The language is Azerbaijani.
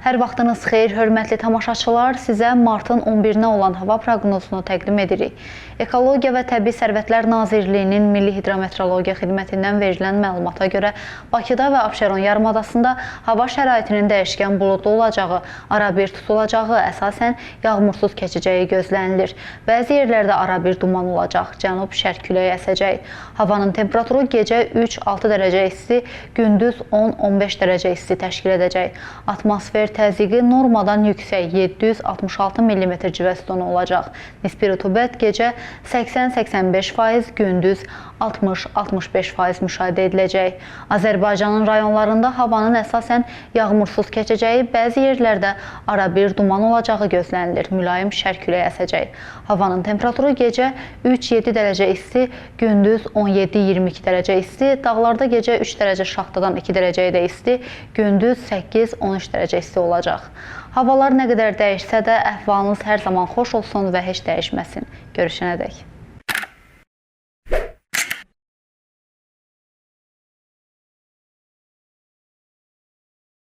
Hər vaxtınız xeyir, hörmətli tamaşaçılar. Sizə martın 11-nə olan hava proqnozunu təqdim edirik. Ekologiya və Təbii Sərvətlər Nazirliyinin Milli Hidrometeorologiya Xidmətindən verilən məlumata görə Bakıda və Abşeron yarımadasında hava şəraitinin dəyişkən buludlu olacağı, arabir tutulacağı, əsasən yağmursuz keçəcəyi gözlənilir. Bəzi yerlərdə arabir duman olacaq, cənub-şərq küləyi əsəcək. Havanın temperaturu gecə 3-6 dərəcə isti, gündüz 10-15 dərəcə isti təşkil edəcək. Atmosfer təzyiqi normadan yüksək 766 mm civəstonu olacaq. Nisbi rütubət gecə 80-85%, gündüz 60-65% müşahidə ediləcək. Azərbaycanın rayonlarında havanın əsasən yağmursuz keçəcəyi, bəzi yerlərdə arabir duman olacağı gözlənilir. Mülayim şərq küləyi əsəcək. Havanın temperaturu gecə 3-7 dərəcə isti, gündüz 17-22 dərəcə isti, dağlarda gecə 3 dərəcə şaxtadan 2 dərəcəyə də isti, gündüz 8-13 dərəcə isti olacaq. Havalar nə qədər dəyişsə də əhvalınız hər zaman xoş olsun və heç dəyişməsin. Görüşənədək.